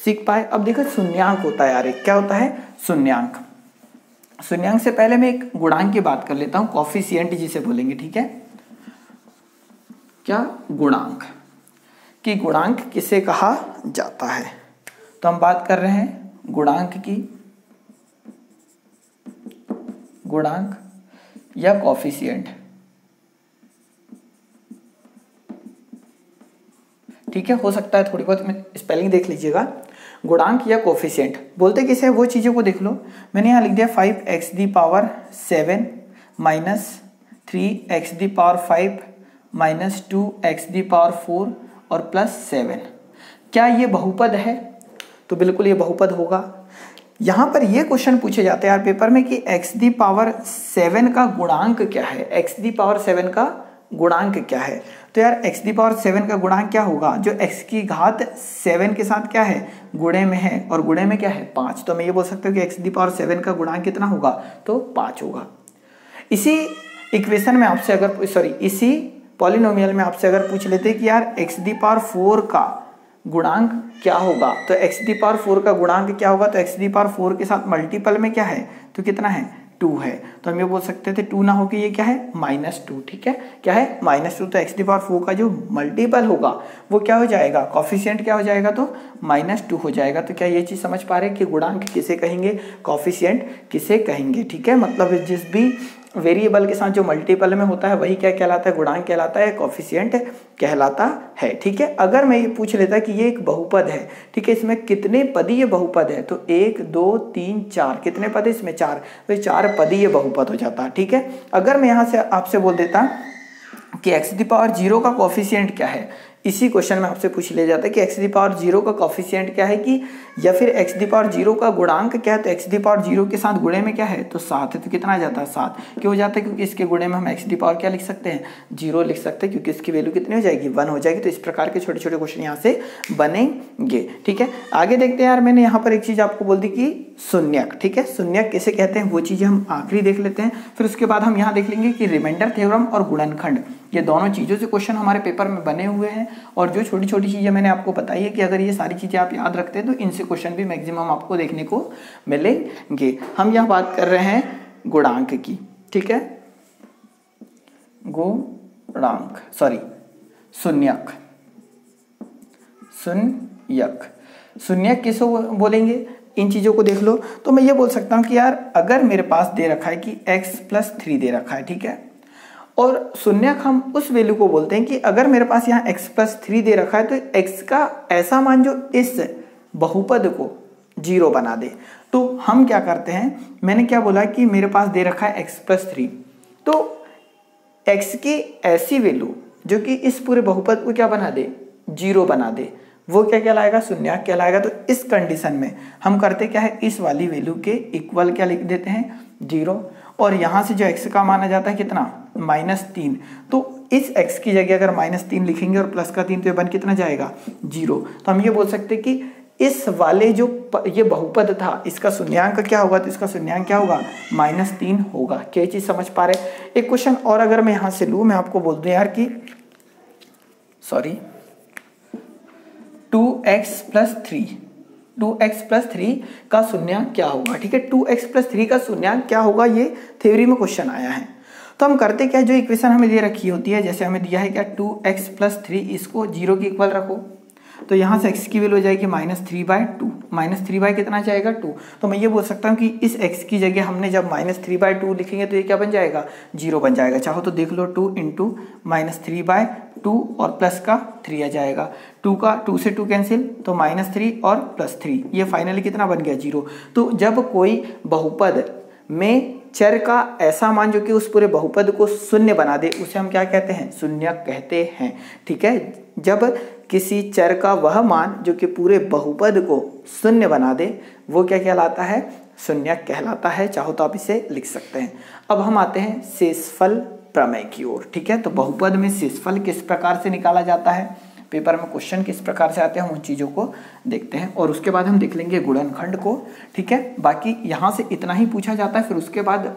सीख पाए। अब देखो शून्यांक होता है यार, एक क्या होता है शून्यांक। शून्यांक से पहले मैं एक गुणांक की बात कर लेता हूं, कॉफिशिएंट जिसे बोलेंगे, ठीक है। क्या गुणांक, कि गुणांक किसे कहा जाता है, तो हम बात कर रहे हैं गुणांक की, गुणांक या कॉफिशिएंट, ठीक है। हो सकता है थोड़ी बहुत में स्पेलिंग देख लीजिएगा। गुणांक या कोफिशिएंट बोलते किसे, वो चीज़ों को देख लो। मैंने यहाँ लिख दिया 5x⁻7 minus 3x⁻5 minus 2x⁻4 और प्लस 7। क्या ये बहुपद है, तो बिल्कुल ये बहुपद होगा। यहाँ पर ये क्वेश्चन पूछे जाते हैं यार पेपर में कि x⁻7 का गुणांक क्या है, x⁻7 का गुणांक क्या है। तो यार x⁻7 का गुणांक क्या होगा, जो x की घात 7 के साथ क्या है गुणे में है, और गुणे में क्या है 5। तो मैं ये बोल सकता हूँ कि x⁻7 का गुणांक कितना होगा, तो 5 होगा। इसी इक्वेशन में आपसे अगर इसी पॉलिनोमियल में आपसे अगर पूछ लेते कि यार x⁻4 का गुणांक क्या होगा, तो x⁻4 का गुणांक क्या होगा, तो x⁻4 के साथ मल्टीपल में क्या है, तो कितना है 2 है। तो हम ये बोल सकते थे 2 ना होके ये क्या है -2, ठीक है। क्या है -2, तो x⁻4 का जो मल्टीपल होगा वो क्या हो जाएगा, कॉफिशिएंट क्या हो जाएगा, तो -2 हो जाएगा। तो क्या ये चीज़ समझ पा रहे हैं कि गुणांक किसे कहेंगे, कॉफिशिएंट किसे कहेंगे, ठीक है। मतलब जिस भी वेरिएबल के साथ जो मल्टीपल में होता है वही क्या कहलाता है, गुणांक कहलाता है, कॉफिशिएंट कहलाता है, ठीक है। अगर मैं ये पूछ लेता कि ये एक बहुपद है, ठीक है, इसमें कितने पदीय बहुपद है, तो 1 2 3 4, कितने पद है इसमें 4, तो ये 4 पदीय बहुपद हो जाता है, ठीक है। अगर मैं यहाँ से आपसे बोल देता कि x⁻0 का कॉफिशिएंट क्या है, इसी क्वेश्चन में आपसे पूछ लिया जाता है कि x⁻0 का कॉफिशिएंट क्या है, कि या फिर x⁻0 का गुणांक क्या है, तो x⁻0 के साथ गुणे में क्या है, तो 7 है। तो कितना आ जाता है 7, क्यों हो जाता है, क्योंकि इसके गुणे में हम x⁻ क्या लिख सकते हैं, 0 लिख सकते हैं, क्योंकि इसकी वैल्यू कितनी हो जाएगी 1 हो जाएगी। तो इस प्रकार के छोटे छोटे क्वेश्चन यहाँ से बनेंगे, ठीक है। आगे देखते हैं यार, मैंने यहाँ पर एक चीज़ आपको बोल दी कि शून्यक, ठीक है। शून्यक किसे कहते हैं वो चीज़ें हम आखिरी देख लेते हैं, फिर उसके बाद हम यहाँ देख लेंगे कि रिमाइंडर थ्योरम और गुणनखंड, ये दोनों चीज़ों से क्वेश्चन हमारे पेपर में बने हुए हैं। और जो छोटी छोटी चीज़ें मैंने आपको बताई है कि अगर ये सारी चीज़ें आप याद रखते हैं तो इनसे क्वेश्चन भी मैक्सिमम आपको देखने को मिलेंगे। हम यहाँ बात कर रहे हैं गुणांक की, ठीक है, गुणांक शून्यक, शून्यक किसे बोलेंगे, इन चीज़ों को देख लो। तो मैं ये बोल सकता हूँ कि यार अगर मेरे पास दे रखा है कि x+3 दे रखा है, ठीक है, और शून्यक हम उस वैल्यू को बोलते हैं कि अगर मेरे पास यहाँ x+3 दे रखा है तो x का ऐसा मान जो इस बहुपद को 0 बना दे। तो हम क्या करते हैं, मैंने क्या बोला कि मेरे पास दे रखा है x+3, तो x की ऐसी वैल्यू जो कि इस पूरे बहुपद को क्या बना दे, 0 बना दे, वो क्या कहलाएगा, शून्यक कहलाएगा। तो इस कंडीशन में हम करते क्या है, इस वाली वैल्यू के इक्वल क्या लिख देते हैं 0, और यहाँ से जो x का माना जाता है कितना -3, तो इस x की जगह अगर -3 लिखेंगे और प्लस का 3 तो ये बन कितना जाएगा 0। तो हम ये बोल सकते हैं कि इस वाले जो ये बहुपद था इसका शून्यांक क्या होगा, तो इसका शून्यांक क्या होगा -3 होगा। क्या चीज़ समझ पा रहे। एक क्वेश्चन और अगर मैं यहाँ से लूँ, मैं आपको बोल दूँ यार कि 2x+3 का शून्यांक क्या होगा, ठीक है। 2x+3 का शून्यांक क्या होगा, ये थ्योरी में क्वेश्चन आया है। तो हम करते क्या, जो इक्वेशन हमें दे रखी होती है, जैसे हमें दिया है क्या 2x+3, इसको 0 के इक्वल रखो, तो यहाँ से x की वैल्यू हो जाएगी -3/2, -3 कितना जाएगा 2। तो मैं ये बोल सकता हूँ कि इस x की जगह हमने जब -3/2 लिखेंगे तो ये क्या बन जाएगा 0 बन जाएगा। चाहो तो देख लो 2 × -3/2 और प्लस का 3 आ जाएगा, 2 से 2 कैंसिल, तो -3 और +3, ये फाइनली कितना बन गया 0। तो जब कोई बहुपद में चर का ऐसा मान जो कि उस पूरे बहुपद को शून्य बना दे, उसे हम क्या कहते हैं, शून्यक कहते हैं, ठीक है। जब किसी चर का वह मान जो कि पूरे बहुपद को शून्य बना दे, वो क्या कहलाता है, शून्यक कहलाता है। चाहो तो आप इसे लिख सकते हैं। अब हम आते हैं शेषफल प्रमेय की ओर, ठीक है। तो बहुपद में शेषफल किस प्रकार से निकाला जाता है, पेपर में क्वेश्चन किस प्रकार से आते हैं, हम उन चीज़ों को देखते हैं, और उसके बाद हम देख लेंगे गुणनखंड को, ठीक है। बाकी यहाँ से इतना ही पूछा जाता है, फिर उसके बाद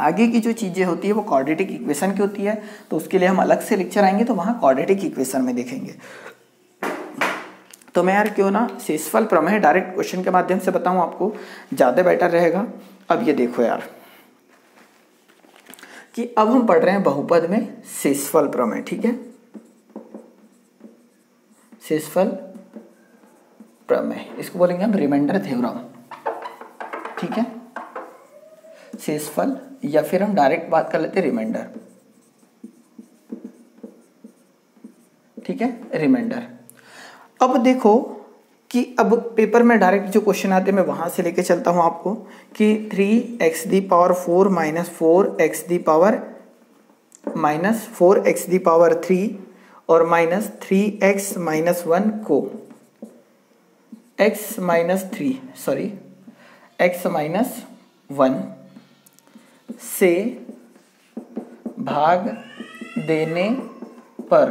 आगे की जो चीज़ें होती है वो क्वाड्रेटिक इक्वेशन की होती है, तो उसके लिए हम अलग से लेक्चर आएंगे, तो वहाँ क्वाड्रेटिक इक्वेशन में देखेंगे। तो तो मैं यार क्यों ना शेषफल प्रमेय डायरेक्ट क्वेश्चन के माध्यम से बताऊं आपको, ज़्यादा बेटर रहेगा। अब ये देखो यार कि अब हम पढ़ रहे हैं बहुपद में शेषफल प्रमेय, ठीक है, शेषफल प्रमेय, इसको बोलेंगे हम रिमाइंडर थ्योरम, ठीक है, शेषफल, या फिर हम डायरेक्ट बात कर लेते हैं रिमाइंडर, ठीक है, रिमाइंडर। अब देखो कि अब पेपर में डायरेक्ट जो क्वेश्चन आते हैं मैं वहां से लेके चलता हूं आपको कि 3x⁴ माइनस 4x⁴ और माइनस 3x माइनस 1 को x माइनस 1 से भाग देने पर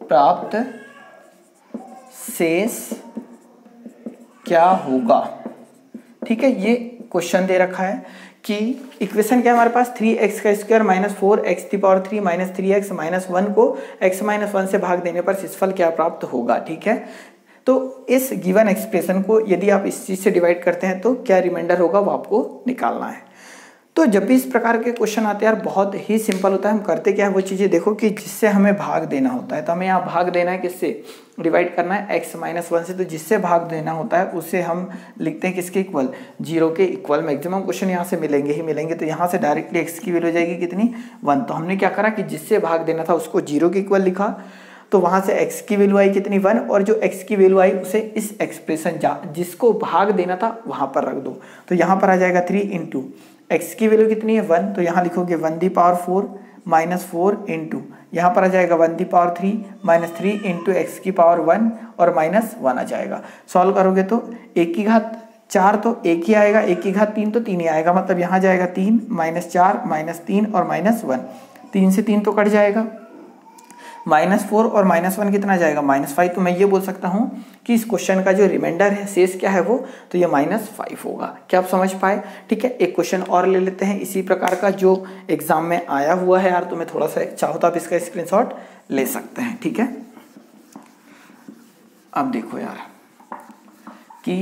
प्राप्त शेष क्या होगा। ठीक है, ये क्वेश्चन दे रखा है कि इक्वेशन क्या है हमारे पास, 3x² minus 4x⁴ minus 3x minus 1 को x माइनस 1 से भाग देने पर शेषफल क्या प्राप्त होगा। ठीक है, तो इस गिवन एक्सप्रेशन को यदि आप इस चीज से डिवाइड करते हैं तो क्या रिमाइंडर होगा वो आपको निकालना है। तो जब भी इस प्रकार के क्वेश्चन आते हैं यार बहुत ही सिंपल होता है। हम करते क्या है वो चीज़ें देखो कि जिससे हमें भाग देना होता है, तो हमें यहाँ भाग देना है किससे, डिवाइड करना है x माइनस 1 से, तो जिससे भाग देना होता है उसे हम लिखते हैं किसके इक्वल, 0 के इक्वल। मैक्सिमम क्वेश्चन यहाँ से मिलेंगे ही मिलेंगे, तो यहाँ से डायरेक्टली x की वैल्यू हो जाएगी कितनी, 1। तो हमने क्या करा कि जिससे भाग देना था उसको 0 के इक्वल लिखा, तो वहाँ से x की वैल्यू आई कितनी, 1, और जो x की वैल्यू आई उसे इस एक्सप्रेशन जिसको भाग देना था वहाँ पर रख दो। तो यहाँ पर आ जाएगा 3 इंटू x की वैल्यू कितनी है 1, तो यहाँ लिखोगे 1⁴ माइनस 4 इंटू, यहाँ पर आ जाएगा 1⁵ माइनस 3 इंटू x की पावर 1 और माइनस 1 आ जाएगा। सॉल्व करोगे तो 1 की घात 4 तो 1 ही आएगा, 1 की घात 3 तो 3 ही आएगा, मतलब यहाँ जाएगा 3 माइनस 4 माइनस 3 और माइनस 1, 3 से 3 तो कट जाएगा, -4 और -1 कितना जाएगा, -5। तो मैं ये बोल सकता हूँ कि इस क्वेश्चन का जो रिमाइंडर है शेष क्या है वो, तो ये -5 होगा। क्या आप समझ पाए। ठीक है, एक क्वेश्चन और ले लेते हैं इसी प्रकार का जो एग्जाम में आया हुआ है यार, तो मैं थोड़ा सा चाहो तो आप इसका स्क्रीनशॉट ले सकते हैं। ठीक है, अब देखो यार कि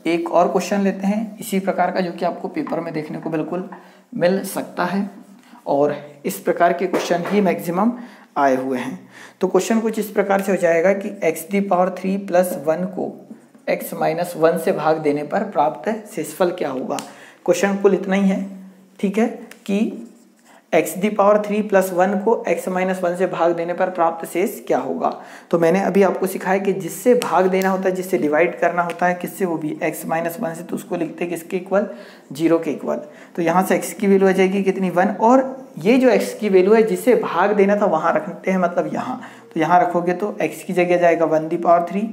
एक और क्वेश्चन लेते हैं इसी प्रकार का जो कि आपको पेपर में देखने को बिल्कुल मिल सकता है, और इस प्रकार के क्वेश्चन ही मैक्सिमम आए हुए हैं। तो क्वेश्चन कुछ इस प्रकार से हो जाएगा कि x⁴ + 1 को x माइनस 1 से भाग देने पर प्राप्त शेषफल क्या होगा। क्वेश्चन कुल इतना ही है, ठीक है, कि x⁴ + 1 को x माइनस 1 से भाग देने पर प्राप्त शेष क्या होगा। तो मैंने अभी आपको सिखाया कि जिससे भाग देना होता है, जिससे डिवाइड करना होता है, किससे, वो भी x माइनस 1 से, तो उसको लिखते हैं किसके इक्वल, 0 के इक्वल। तो यहाँ से x की वैल्यू आ जाएगी कितनी, 1, और ये जो x की वैल्यू है जिसे भाग देना था वहाँ रखते हैं, मतलब यहाँ, तो यहाँ रखोगे तो x की जगह जाएगा 1⁵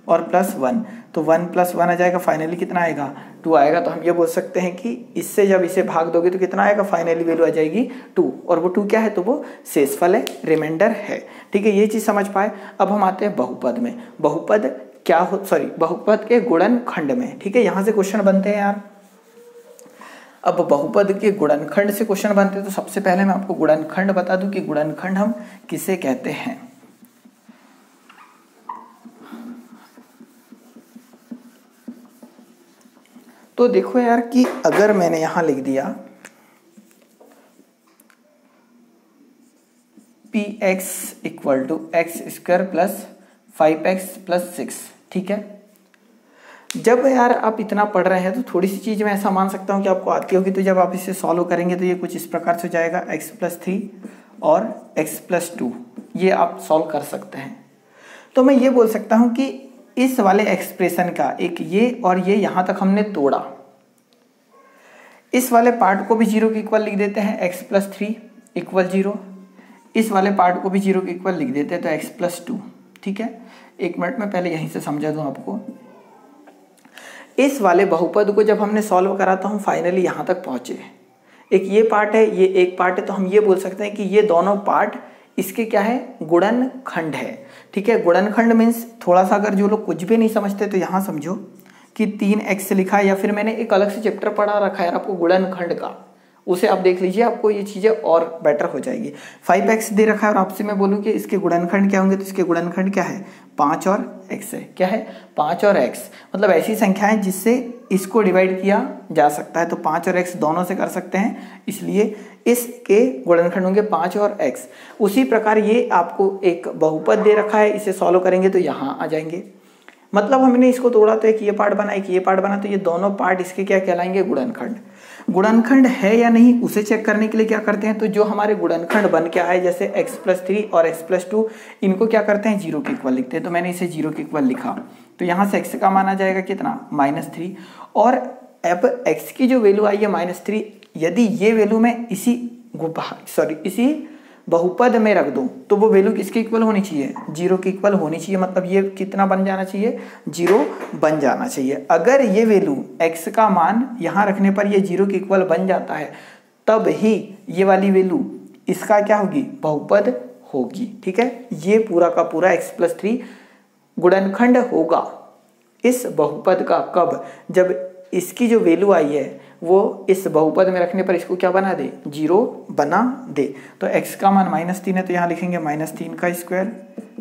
और +1, तो 1 + 1 आ जाएगा, फाइनली कितना आएगा, 2 आएगा। तो हम ये बोल सकते हैं कि इससे जब इसे भाग दोगे तो कितना आएगा, फाइनली वैल्यू आ जाएगी 2, और वो 2 क्या है, तो वो शेषफल है, रिमाइंडर है। ठीक है, ये चीज़ समझ पाए। अब हम आते हैं बहुपद में। बहुपद क्या हो, बहुपद के गुणनखंड में। ठीक है, यहाँ से क्वेश्चन बनते हैं यार। अब बहुपद के गुणनखंड से क्वेश्चन बनते हैं, तो सबसे पहले मैं आपको गुणनखंड बता दूं कि गुणनखंड हम किसे कहते हैं। तो देखो यार कि अगर मैंने यहां लिख दिया px = x² + 5x + 6। ठीक है, जब यार आप इतना पढ़ रहे हैं तो थोड़ी सी चीज़ मैं ऐसा मान सकता हूँ कि आपको आती होगी, तो जब आप इसे सॉल्व करेंगे तो ये कुछ इस प्रकार से हो जाएगा, x + 3 और x + 2, ये आप सॉल्व कर सकते हैं। तो मैं ये बोल सकता हूँ कि इस वाले एक्सप्रेशन का एक ये और ये यहाँ तक हमने तोड़ा, इस वाले पार्ट को भी 0 के इक्वल लिख देते हैं, x + 3 = 0, इस वाले पार्ट को भी 0 के इक्वल लिख देते हैं, तो x + 2। ठीक है, 1 मिनट में पहले यहीं से समझा दूँ आपको। इस वाले बहुपद को जब हमने सॉल्व करा तो हम फाइनली यहाँ तक पहुँचे, एक ये पार्ट है, ये एक पार्ट है, तो हम ये बोल सकते हैं कि ये दोनों पार्ट इसके क्या है, गुणनखंड है। ठीक है, गुणनखंड मीन्स थोड़ा सा अगर जो लोग कुछ भी नहीं समझते तो यहाँ समझो कि 3x लिखा है, या फिर मैंने एक अलग से चैप्टर पढ़ा रखा है आपको गुणनखंड का, उसे आप देख लीजिए, आपको ये चीज़ें और बेटर हो जाएगी। 5x दे रखा है और आपसे मैं बोलूँ कि इसके गुणनखंड क्या होंगे, तो इसके गुणनखंड क्या है, 5 और x है। क्या है, 5 और x, मतलब ऐसी संख्याएं जिससे इसको डिवाइड किया जा सकता है, तो 5 और x दोनों से कर सकते हैं, इसलिए इसके गुणनखंड होंगे 5 और x। उसी प्रकार ये आपको एक बहुपद दे रखा है, इसे सॉल्व करेंगे तो यहाँ आ जाएंगे, मतलब हमने इसको तोड़ा तो एक ये पार्ट बना, एक ये पार्ट बना, तो ये दोनों पार्ट इसके क्या कहलाएंगे, गुणनखंड। गुणनखंड है या नहीं उसे चेक करने के लिए क्या करते हैं, तो जो हमारे गुणनखंड बन के आए जैसे x+3 और x+2, इनको क्या करते हैं, 0 के इक्वल लिखते हैं। तो मैंने इसे 0 के इक्वल लिखा, तो यहाँ से x का मान आ जाएगा कितना, -3। और अब x की जो वैल्यू आई है -3, यदि ये वैल्यू मैं इसी बहुपद में रख दूं तो वो वैल्यू किसके इक्वल होनी चाहिए, 0 के इक्वल होनी चाहिए, मतलब ये कितना बन जाना चाहिए, 0 बन जाना चाहिए। अगर ये वैल्यू x का मान यहाँ रखने पर ये 0 के इक्वल बन जाता है, तब ही ये वाली वैल्यू इसका क्या होगी, बहुपद होगी। ठीक है, ये पूरा का पूरा x+3 गुणनखंड होगा इस बहुपद का, कब, जब इसकी जो वैल्यू आई है वो इस बहुपद में रखने पर इसको क्या बना दे, 0 बना दे। तो x का मान -3 है, तो यहाँ लिखेंगे -3 का square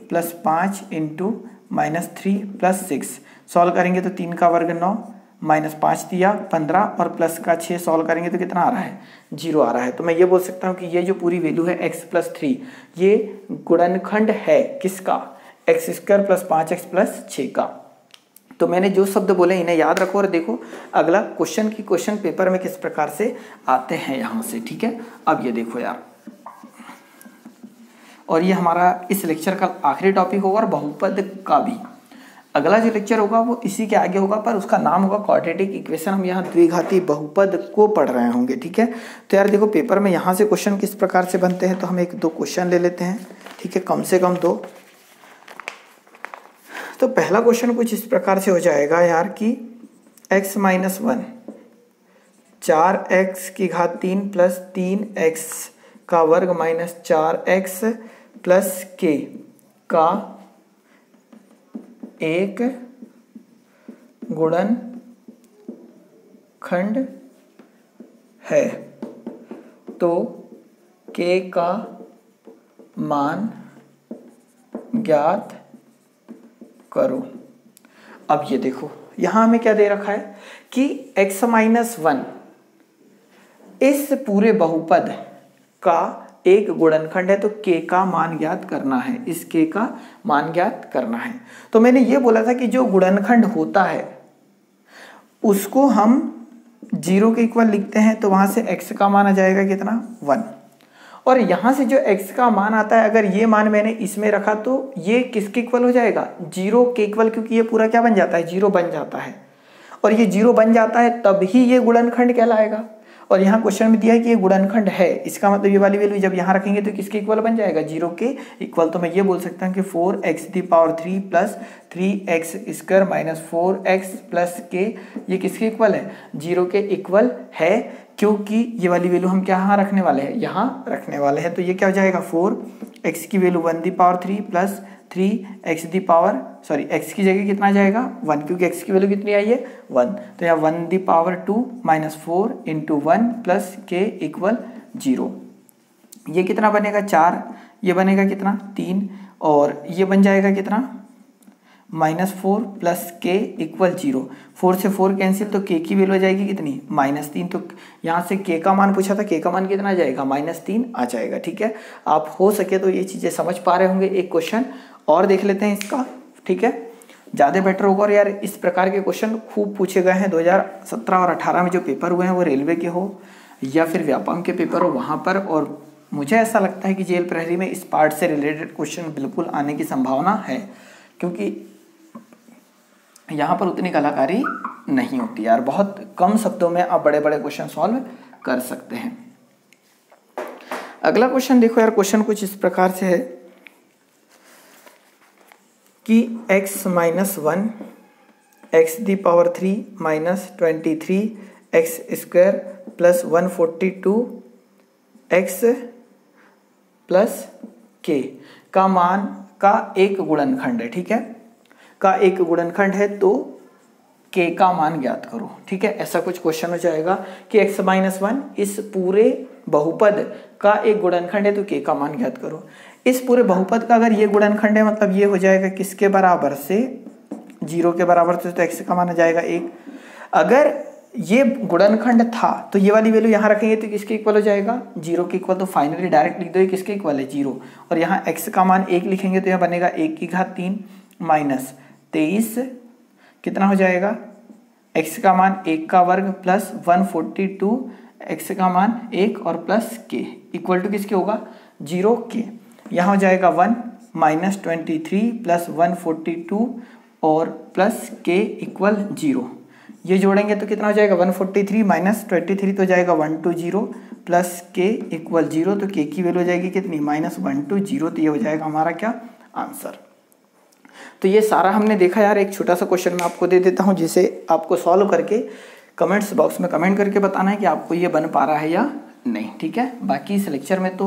plus 5 into -3 plus 6, solve करेंगे तो 3 का वर्ग 9, -5 दिया 15 और प्लस का 6, सॉल्व करेंगे तो कितना आ रहा है, 0 आ रहा है। तो मैं ये बोल सकता हूँ कि ये जो पूरी वैल्यू है x+3, ये गुणनखंड है किसका, x² प्लस 5x प्लस 6 का। तो मैंने जो शब्द बोले इन्हें याद रखो और देखो अगला क्वेश्चन पेपर में किस प्रकार से आते हैं यहाँ से। ठीक है, अब ये देखो यार, और ये हमारा इस लेक्चर का आखिरी टॉपिक होगा और बहुपद का भी अगला जो लेक्चर होगा वो इसी के आगे होगा, पर उसका नाम होगा क्वाड्रेटिक इक्वेशन। हम यहाँ द्विघाती बहुपद को पढ़ रहे होंगे। ठीक है, तो यार देखो पेपर में यहाँ से क्वेश्चन किस प्रकार से बनते हैं, तो हम 1-2 क्वेश्चन ले लेते हैं। ठीक है, कम से कम 2। तो पहला क्वेश्चन कुछ इस प्रकार से हो जाएगा यार कि x-1 4x³ प्लस 3x का वर्ग माइनस 4x प्लस k का एक गुणनखंड है, तो k का मान ज्ञात करो। अब ये देखो यहां हमें क्या दे रखा है कि x-1 इस पूरे बहुपद का एक गुणनखंड है, तो k का मान ज्ञात करना है, इस k का मान ज्ञात करना है। तो मैंने ये बोला था कि जो गुणनखंड होता है उसको हम 0 के इक्वल लिखते हैं, तो वहां से x का मान आ जाएगा कितना, 1। और यहाँ से जो x का मान आता है, अगर ये मान मैंने इसमें रखा तो ये किसके इक्वल हो जाएगा, 0 के इक्वल, क्योंकि ये पूरा क्या बन जाता है, 0 बन जाता है। और ये 0 बन जाता है तब ही ये गुणनखंड कहलाएगा। और यहाँ क्वेश्चन में दिया है कि ये गुणनखंड है, इसका मतलब ये वाली वैल्यू जब यहाँ रखेंगे तो किसके इक्वल बन जाएगा, 0 के इक्वल। तो मैं ये बोल सकता हूँ कि 4x³ plus 3x² minus 4x plus k ये किसके इक्वल है, 0 के इक्वल है, क्योंकि ये वाली वैल्यू हम क्या यहाँ रखने वाले हैं, यहाँ रखने वाले हैं। तो ये क्या हो जाएगा, 4x की वैल्यू 1³ प्लस 3x x की जगह कितना आ जाएगा, 1, क्योंकि x की वैल्यू कितनी आई है, 1। तो यहाँ 1² minus 4 into 1 plus k equal 0। ये कितना बनेगा, 4, ये बनेगा कितना, 3, और ये बन जाएगा कितना, -4 प्लस k इक्वल 0। 4 से 4 कैंसिल, तो k की वैल्यू आ जाएगी कितनी, -3। तो यहाँ से k का मान पूछा था, k का मान कितना आ जाएगा, -3 आ जाएगा। ठीक है, आप हो सके तो ये चीज़ें समझ पा रहे होंगे। एक क्वेश्चन और देख लेते हैं इसका। ठीक है, ज़्यादा बेटर होगा। और यार इस प्रकार के क्वेश्चन खूब पूछे गए हैं 2017 और 18 में जो पेपर हुए हैं, वो रेलवे के हो या फिर व्यापम के पेपर हो वहाँ पर। और मुझे ऐसा लगता है कि जेल प्रहरी में इस पार्ट से रिलेटेड क्वेश्चन बिल्कुल आने की संभावना है, क्योंकि यहाँ पर उतनी कलाकारी नहीं होती यार, बहुत कम शब्दों में आप बड़े बड़े क्वेश्चन सॉल्व कर सकते हैं। अगला क्वेश्चन देखो यार, क्वेश्चन कुछ इस प्रकार से है कि x-1 x³ minus 23x² plus 142x plus k का मान का एक गुणनखंड है। ठीक है, का एक गुणनखंड है, तो k का मान ज्ञात करो। ठीक है, ऐसा कुछ क्वेश्चन हो जाएगा कि x माइनस 1 इस पूरे बहुपद का एक गुणनखंड है तो k का मान ज्ञात करो। इस पूरे बहुपद का अगर ये गुणनखंड है मतलब ये हो जाएगा किसके बराबर से, 0 के बराबर से, तो x का मान आ जाएगा 1। अगर ये गुणनखंड था तो ये वाली वैल्यू यहाँ रखेंगे तो किसके इक्वल हो जाएगा, 0 के इक्वल। तो फाइनली डायरेक्ट लिख दो ये किसके इक्वल है, 0। और यहाँ x का मान 1 लिखेंगे तो यहाँ बनेगा 1 की घात 3 माइनस 23 कितना हो जाएगा, x का मान 1 का वर्ग प्लस 142 x का मान 1 और प्लस k इक्वल टू किसके होगा, 0k। यहाँ हो जाएगा 1 माइनस 23 प्लस 142 और प्लस k इक्वल 0। ये जोड़ेंगे तो कितना हो जाएगा, 143 माइनस 23 तो हो जाएगा 120 प्लस k इक्वल 0। तो k की वैल्यू हो जाएगी कितनी, -120। तो ये हो जाएगा हमारा क्या आंसर। तो ये सारा हमने देखा यार। एक छोटा सा क्वेश्चन मैं आपको दे देता हूँ जिसे आपको सॉल्व करके कमेंट्स बॉक्स में कमेंट करके बताना है कि आपको ये बन पा रहा है या नहीं। ठीक है, बाकी इस लेक्चर में तो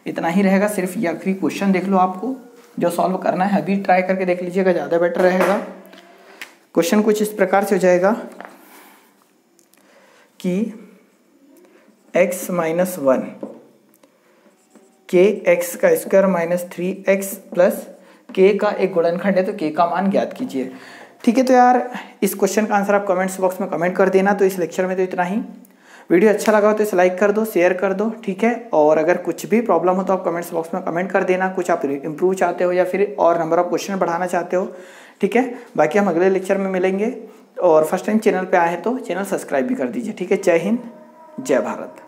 इतना ही रहेगा। सिर्फ ये आखिरी क्वेश्चन देख लो, आपको जो सॉल्व करना है अभी ट्राई करके देख लीजिएगा, ज़्यादा बेटर रहेगा। क्वेश्चन कुछ इस प्रकार से हो जाएगा कि x माइनस 1 के एक्स का square minus 3x plus k का एक गुणनखंड है तो k का मान ज्ञात कीजिए। ठीक है, तो यार इस क्वेश्चन का आंसर आप कमेंट्स बॉक्स में कमेंट कर देना। तो इस लेक्चर में तो इतना ही। वीडियो अच्छा लगा हो तो इसे लाइक कर दो, शेयर कर दो। ठीक है, और अगर कुछ भी प्रॉब्लम हो तो आप कमेंट्स बॉक्स में कमेंट कर देना। कुछ आप इंप्रूव चाहते हो या फिर और नंबर ऑफ क्वेश्चन बढ़ाना चाहते हो। ठीक है, बाकी हम अगले लेक्चर में मिलेंगे। और फर्स्ट टाइम चैनल पे आए हैं तो चैनल सब्सक्राइब भी कर दीजिए। ठीक है, जय हिंद, जय भारत।